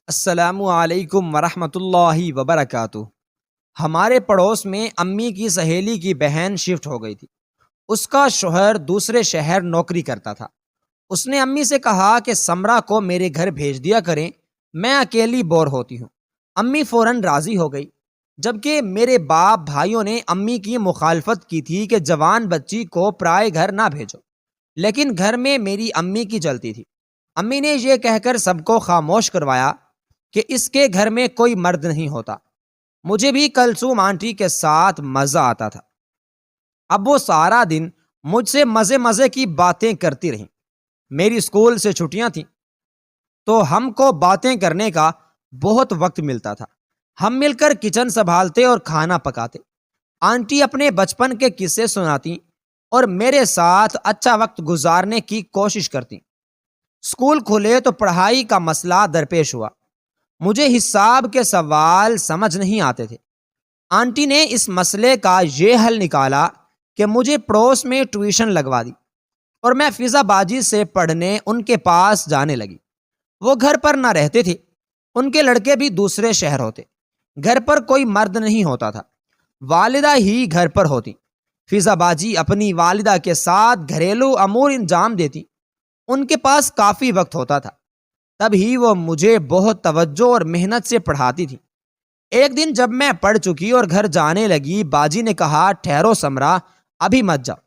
السلام علیکم ورحمۃ اللہ وبرکاتہ۔ ہمارے پڑوس میں امی کی سہیلی کی بہن شفٹ ہو گئی تھی۔ اس کا شوہر دوسرے شہر نوکری کرتا تھا۔ اس نے امی سے کہا کہ سمرا کو میرے گھر بھیج دیا کریں، میں اکیلی بور ہوتی ہوں۔ امی فوراً راضی ہو گئی، جبکہ میرے باپ بھائیوں نے امی کی مخالفت کی تھی کہ جوان بچی کو پرائے گھر نہ بھیجو، لیکن گھر میں میری امی کی جلتی تھی۔ امی نے یہ کہہ کر سب کو خاموش کروایا کہ اس کے گھر میں کوئی مرد نہیں ہوتا۔ مجھے بھی کلثوم آنٹی کے ساتھ مزہ آتا تھا۔ اب وہ سارا دن مجھ سے مزے مزے کی باتیں کرتی رہیں۔ میری اسکول سے چھٹیاں تھیں تو ہم کو باتیں کرنے کا بہت وقت ملتا تھا۔ ہم مل کر کچن سنبھالتے اور کھانا پکاتے۔ آنٹی اپنے بچپن کے قصے سناتی اور میرے ساتھ اچھا وقت گزارنے کی کوشش کرتی۔ اسکول کھلے تو پڑھائی کا مسئلہ درپیش ہوا۔ مجھے حساب کے سوال سمجھ نہیں آتے تھے۔ آنٹی نے اس مسئلے کا یہ حل نکالا کہ مجھے پڑوس میں ٹیوشن لگوا دی اور میں فضا باجی سے پڑھنے ان کے پاس جانے لگی۔ وہ گھر پر نہ رہتے تھے، ان کے لڑکے بھی دوسرے شہر ہوتے۔ گھر پر کوئی مرد نہیں ہوتا تھا، والدہ ہی گھر پر ہوتی۔ فضا باجی اپنی والدہ کے ساتھ گھریلو امور انجام دیتی۔ ان کے پاس کافی وقت ہوتا تھا، تب ہی وہ مجھے بہت توجہ اور محنت سے پڑھاتی تھی۔ ایک دن جب میں پڑھ چکی اور گھر جانے لگی، باجی نے کہا، ٹھہرو سمرا، ابھی مت جاؤ،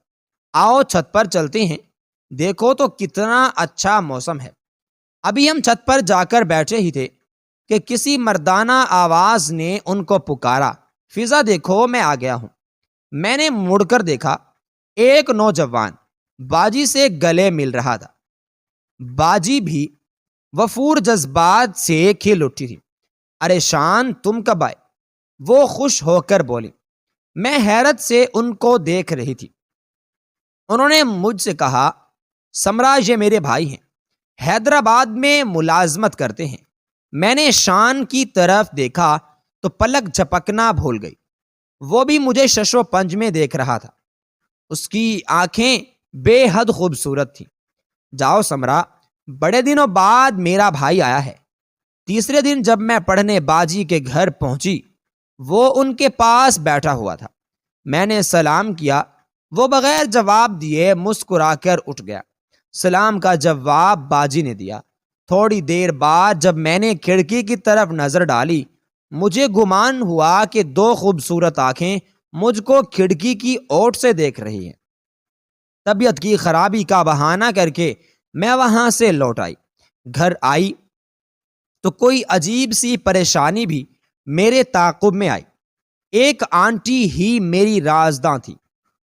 آؤ چھت پر چلتے ہیں، دیکھو تو کتنا اچھا موسم ہے۔ ابھی ہم چھت پر جا کر بیٹھے ہی تھے کہ کسی مردانہ آواز نے ان کو پکارا، فضا دیکھو میں آ گیا ہوں۔ میں نے مڑ کر دیکھا، ایک نوجوان باجی سے گلے مل رہا تھا۔ باجی بھی وفور جذبات سے کھل اٹھی تھی۔ ارے شان، تم کب آئے؟ وہ خوش ہو کر بولی۔ میں حیرت سے ان کو دیکھ رہی تھی۔ انہوں نے مجھ سے کہا، سمرا یہ میرے بھائی ہیں، حیدرآباد میں ملازمت کرتے ہیں۔ میں نے شان کی طرف دیکھا تو پلک جھپکنا بھول گئی۔ وہ بھی مجھے شش و پنج میں دیکھ رہا تھا۔ اس کی آنکھیں بے حد خوبصورت تھیں۔ جاؤ سمرا، بڑے دنوں بعد میرا بھائی آیا ہے۔ تیسرے دن جب میں پڑھنے باجی کے گھر پہنچی، وہ ان کے پاس بیٹھا ہوا تھا۔ میں نے سلام کیا، وہ بغیر جواب دیے مسکرا کر اٹھ گیا۔ سلام کا جواب باجی نے دیا۔ تھوڑی دیر بعد جب میں نے کھڑکی کی طرف نظر ڈالی، مجھے گمان ہوا کہ دو خوبصورت آنکھیں مجھ کو کھڑکی کی اوٹ سے دیکھ رہی ہیں۔ طبیعت کی خرابی کا بہانہ کر کے میں وہاں سے لوٹ آئی۔ گھر آئی تو کوئی عجیب سی پریشانی بھی میرے تعاقب میں آئی۔ ایک آنٹی ہی میری رازداں تھی۔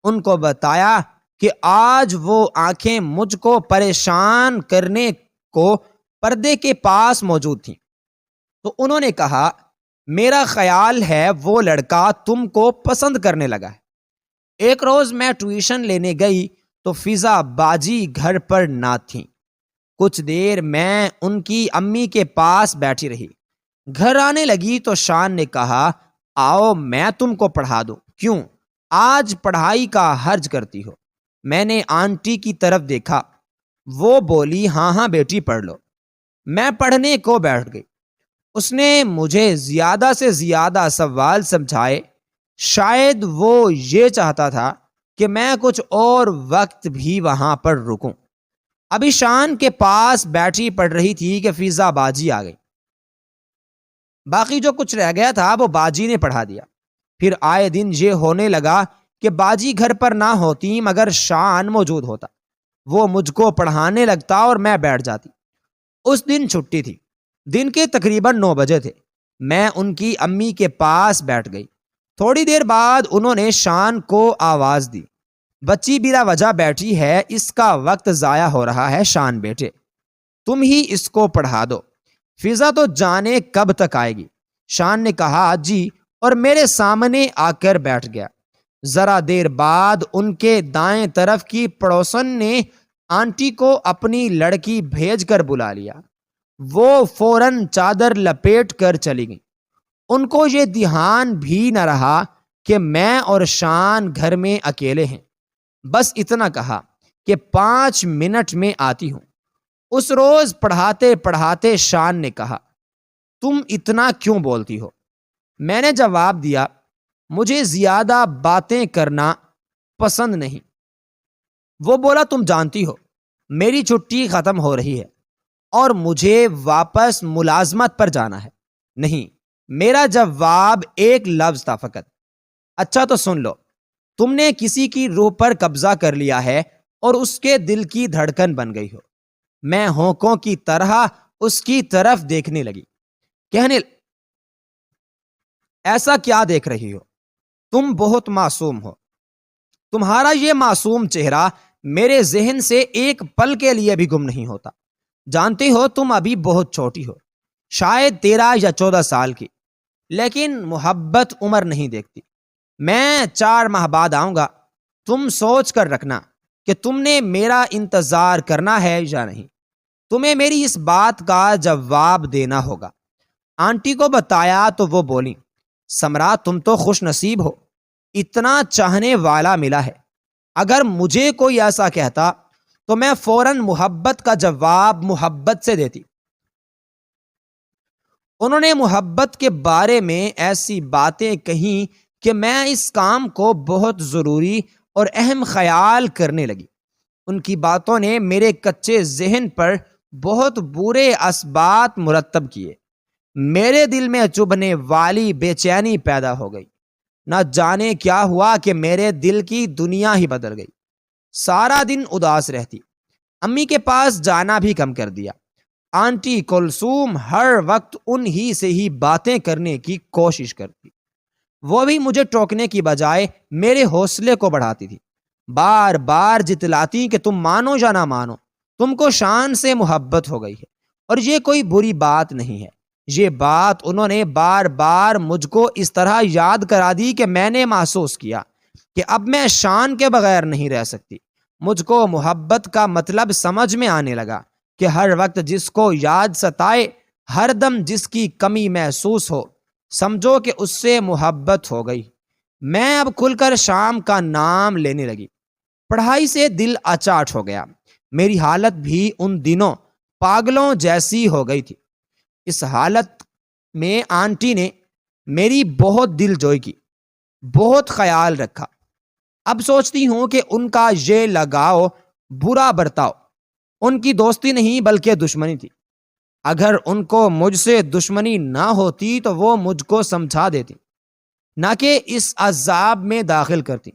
ان کو بتایا کہ آج وہ آنکھیں مجھ کو پریشان کرنے کو پردے کے پاس موجود تھیں۔ تو انہوں نے کہا، میرا خیال ہے وہ لڑکا تم کو پسند کرنے لگا ہے۔ ایک روز میں ٹیوشن لینے گئی تو فضا باجی گھر پر نہ تھیں۔ کچھ دیر میں ان کی امی کے پاس بیٹھی رہی۔ گھر آنے لگی تو شان نے کہا، آؤ میں تم کو پڑھا دوں، کیوں آج پڑھائی کا حرج کرتی ہو؟ میں نے آنٹی کی طرف دیکھا، وہ بولی، ہاں ہاں بیٹی پڑھ لو۔ میں پڑھنے کو بیٹھ گئی۔ اس نے مجھے زیادہ سے زیادہ سوال سمجھائے۔ شاید وہ یہ چاہتا تھا کہ میں کچھ اور وقت بھی وہاں پر رکوں۔ ابھی شان کے پاس بیٹھی پڑھ رہی تھی کہ فضا باجی آ گئی۔ باقی جو کچھ رہ گیا تھا وہ باجی نے پڑھا دیا۔ پھر آئے دن یہ ہونے لگا کہ باجی گھر پر نہ ہوتی مگر شان موجود ہوتا۔ وہ مجھ کو پڑھانے لگتا اور میں بیٹھ جاتی۔ اس دن چھٹی تھی، دن کے تقریباً 9 بجے تھے۔ میں ان کی امی کے پاس بیٹھ گئی۔ تھوڑی دیر بعد انہوں نے شان کو آواز دی، بچی بلا وجہ بیٹھی ہے، اس کا وقت ضائع ہو رہا ہے، شان بیٹے تم ہی اس کو پڑھا دو، فضا تو جانے کب تک آئے گی۔ شان نے کہا، جی، اور میرے سامنے آ کر بیٹھ گیا۔ ذرا دیر بعد ان کے دائیں طرف کی پڑوسن نے آنٹی کو اپنی لڑکی بھیج کر بلا لیا۔ وہ فوراً چادر لپیٹ کر چلی گئی۔ ان کو یہ دھیان بھی نہ رہا کہ میں اور شان گھر میں اکیلے ہیں۔ بس اتنا کہا کہ 5 منٹ میں آتی ہوں۔ اس روز پڑھاتے پڑھاتے شان نے کہا، تم اتنا کیوں بولتی ہو؟ میں نے جواب دیا، مجھے زیادہ باتیں کرنا پسند نہیں۔ وہ بولا، تم جانتی ہو میری چھٹی ختم ہو رہی ہے اور مجھے واپس ملازمت پر جانا ہے۔ نہیں، میرا جواب ایک لفظ تھا فقط، اچھا تو سن لو، تم نے کسی کی روح پر قبضہ کر لیا ہے اور اس کے دل کی دھڑکن بن گئی ہو۔ میں ہونکوں کی طرح اس کی طرف دیکھنے لگی، کہنے ایسا کیا دیکھ رہی ہو؟ تم بہت معصوم ہو۔ تمہارا یہ معصوم چہرہ میرے ذہن سے ایک پل کے لیے بھی گم نہیں ہوتا۔ جانتی ہو تم ابھی بہت چھوٹی ہو، شاید 13 یا 14 سال کی، لیکن محبت عمر نہیں دیکھتی۔ میں 4 ماہ بعد آؤں گا، تم سوچ کر رکھنا کہ تم نے میرا انتظار کرنا ہے یا نہیں۔ تمہیں میری اس بات کا جواب دینا ہوگا۔ آنٹی کو بتایا تو وہ بولی، سمرا تم تو خوش نصیب ہو، اتنا چاہنے والا ملا ہے۔ اگر مجھے کوئی ایسا کہتا تو میں فوراً محبت کا جواب محبت سے دیتی۔ انہوں نے محبت کے بارے میں ایسی باتیں کہیں کہ میں اس کام کو بہت ضروری اور اہم خیال کرنے لگی۔ ان کی باتوں نے میرے کچے ذہن پر بہت برے اثبات مرتب کیے۔ میرے دل میں چبھنے والی بے چینی پیدا ہو گئی۔ نہ جانے کیا ہوا کہ میرے دل کی دنیا ہی بدل گئی۔ سارا دن اداس رہتی، امی کے پاس جانا بھی کم کر دیا۔ آنٹی کلثوم ہر وقت انہی سے ہی باتیں کرنے کی کوشش کرتی، وہ بھی مجھے ٹوکنے کی بجائے میرے حوصلے کو بڑھاتی تھی۔ بار بار جتلاتی کہ تم مانو یا نہ مانو، تم کو شان سے محبت ہو گئی ہے اور یہ کوئی بری بات نہیں ہے۔ یہ بات انہوں نے بار بار مجھ کو اس طرح یاد کرا دی کہ میں نے محسوس کیا کہ اب میں شان کے بغیر نہیں رہ سکتی۔ مجھ کو محبت کا مطلب سمجھ میں آنے لگا کہ ہر وقت جس کو یاد ستائے، ہر دم جس کی کمی محسوس ہو، سمجھو کہ اس سے محبت ہو گئی۔ میں اب کھل کر شام کا نام لینے لگی۔ پڑھائی سے دل اچاٹ ہو گیا۔ میری حالت بھی ان دنوں پاگلوں جیسی ہو گئی تھی۔ اس حالت میں آنٹی نے میری بہت دل جوئی کی، بہت خیال رکھا۔ اب سوچتی ہوں کہ ان کا یہ لگاؤ برا برتاؤ ان کی دوستی نہیں بلکہ دشمنی تھی۔ اگر ان کو مجھ سے دشمنی نہ ہوتی تو وہ مجھ کو سمجھا دیتی، نہ کہ اس عذاب میں داخل کرتی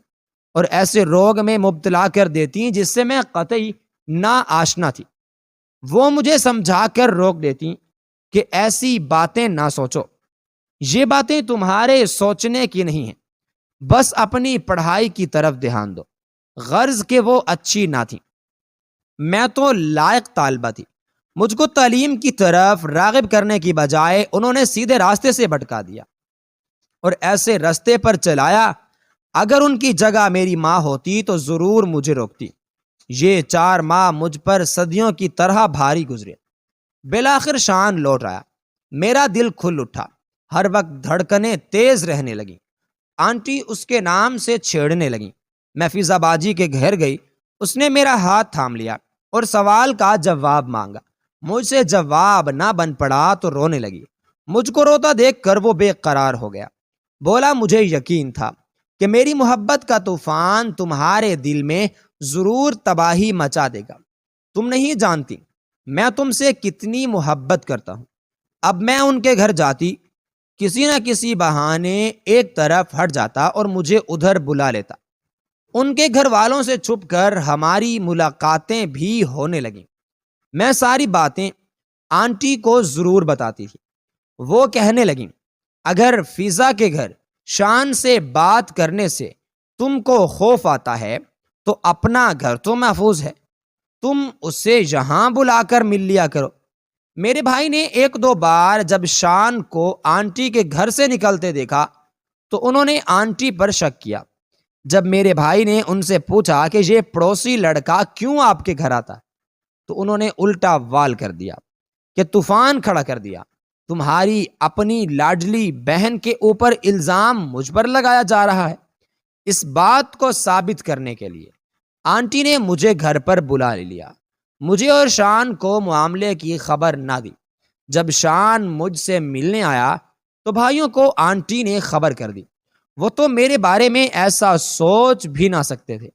اور ایسے روگ میں مبتلا کر دیتی جس سے میں قطعی نا آشنا تھی۔ وہ مجھے سمجھا کر روک دیتی کہ ایسی باتیں نہ سوچو، یہ باتیں تمہارے سوچنے کی نہیں ہیں، بس اپنی پڑھائی کی طرف دھیان دو۔ غرض کہ وہ اچھی نہ تھی، میں تو لائق طالبہ تھی۔ مجھ کو تعلیم کی طرف راغب کرنے کی بجائے انہوں نے سیدھے راستے سے بھٹکا دیا اور ایسے راستے پر چلایا، اگر ان کی جگہ میری ماں ہوتی تو ضرور مجھے روکتی۔ یہ 4 ماہ مجھ پر صدیوں کی طرح بھاری گزرے۔ بالآخر شان لوٹ آیا، میرا دل کھل اٹھا، ہر وقت دھڑکنیں تیز رہنے لگیں۔ آنٹی اس کے نام سے چھیڑنے لگیں۔ میں فضا باجی کے گھر گئی، اس نے میرا ہاتھ تھام لیا اور سوال کا جواب مانگا۔ مجھ سے جواب نہ بن پڑا تو رونے لگی۔ مجھ کو روتا دیکھ کر وہ بے قرار ہو گیا۔ بولا، مجھے یقین تھا کہ میری محبت کا طوفان تمہارے دل میں ضرور تباہی مچا دے گا۔ تم نہیں جانتی میں تم سے کتنی محبت کرتا ہوں۔ اب میں ان کے گھر جاتی، کسی نہ کسی بہانے ایک طرف ہٹ جاتا اور مجھے ادھر بلا لیتا۔ ان کے گھر والوں سے چھپ کر ہماری ملاقاتیں بھی ہونے لگیں۔ میں ساری باتیں آنٹی کو ضرور بتاتی تھی۔ وہ کہنے لگیں، اگر فضا کے گھر شان سے بات کرنے سے تم کو خوف آتا ہے تو اپنا گھر تو محفوظ ہے، تم اسے یہاں بلا کر مل لیا کرو۔ میرے بھائی نے 1-2 بار جب شان کو آنٹی کے گھر سے نکلتے دیکھا تو انہوں نے آنٹی پر شک کیا۔ جب میرے بھائی نے ان سے پوچھا کہ یہ پڑوسی لڑکا کیوں آپ کے گھر آتا ہے تو انہوں نے الٹا وال کر دیا کہ طوفان کھڑا کر دیا، تمہاری اپنی لاڈلی بہن کے اوپر الزام مجھ پر لگایا جا رہا ہے۔ اس بات کو ثابت کرنے کے لیے آنٹی نے مجھے گھر پر بلا لیا۔ مجھے اور شان کو معاملے کی خبر نہ دی۔ جب شان مجھ سے ملنے آیا تو بھائیوں کو آنٹی نے خبر کر دی۔ وہ تو میرے بارے میں ایسا سوچ بھی نہ سکتے تھے،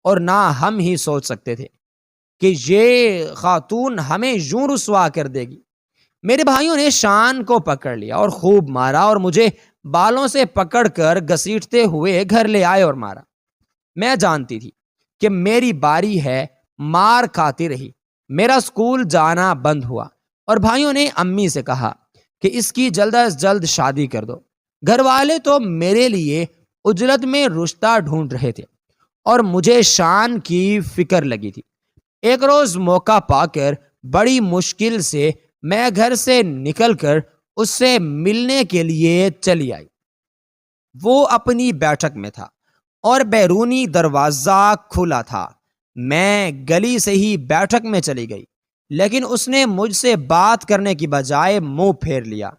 اور نہ ہم ہی سوچ سکتے تھے کہ یہ خاتون ہمیں یوں رسوا کر دے گی۔ میرے بھائیوں نے شان کو پکڑ لیا اور خوب مارا، اور مجھے بالوں سے پکڑ کر گھسیٹتے ہوئے گھر لے آئے اور مارا۔ میں جانتی تھی کہ میری باری ہے، مار کھاتی رہی۔ میرا اسکول جانا بند ہوا، اور بھائیوں نے امی سے کہا کہ اس کی جلد از جلد شادی کر دو۔ گھر والے تو میرے لیے اجرت میں رشتہ ڈھونڈ رہے تھے، اور مجھے شان کی فکر لگی تھی۔ ایک روز موقع پا کر بڑی مشکل سے میں گھر سے نکل کر اس سے ملنے کے لیے چلی آئی۔ وہ اپنی بیٹھک میں تھا اور بیرونی دروازہ کھلا تھا۔ میں گلی سے ہی بیٹھک میں چلی گئی، لیکن اس نے مجھ سے بات کرنے کی بجائے منہ پھیر لیا۔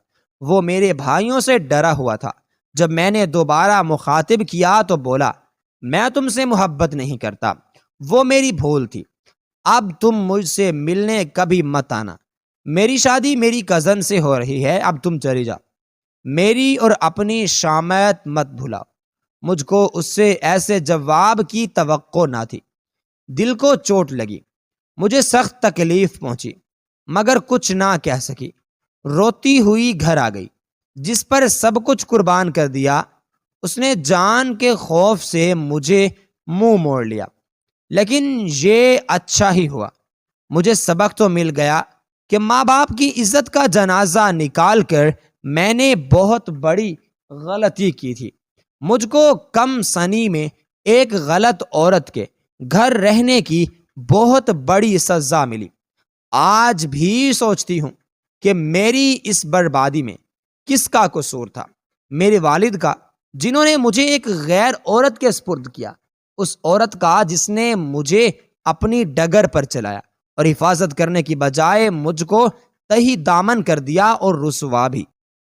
وہ میرے بھائیوں سے ڈرا ہوا تھا۔ جب میں نے دوبارہ مخاطب کیا تو بولا، میں تم سے محبت نہیں کرتا، وہ میری بھول تھی۔ اب تم مجھ سے ملنے کبھی مت آنا۔ میری شادی میری کزن سے ہو رہی ہے، اب تم چلی جاؤ۔ میری اور اپنی شامت مت بھلاؤ۔ مجھ کو اس سے ایسے جواب کی توقع نہ تھی۔ دل کو چوٹ لگی، مجھے سخت تکلیف پہنچی، مگر کچھ نہ کہہ سکی۔ روتی ہوئی گھر آ گئی۔ جس پر سب کچھ قربان کر دیا، اس نے جان کے خوف سے مجھے منہ موڑ لیا۔ لیکن یہ اچھا ہی ہوا، مجھے سبق تو مل گیا کہ ماں باپ کی عزت کا جنازہ نکال کر میں نے بہت بڑی غلطی کی تھی۔ مجھ کو کم سنی میں ایک غلط عورت کے گھر رہنے کی بہت بڑی سزا ملی۔ آج بھی سوچتی ہوں کہ میری اس بربادی میں کس کا قصور تھا؟ میرے والد کا، جنہوں نے مجھے ایک غیر عورت کے سپرد کیا، اس عورت کا جس نے مجھے اپنی ڈگر پر چلایا اور حفاظت کرنے کی بجائے مجھ کو تہی دامن کر دیا اور رسوا بھی۔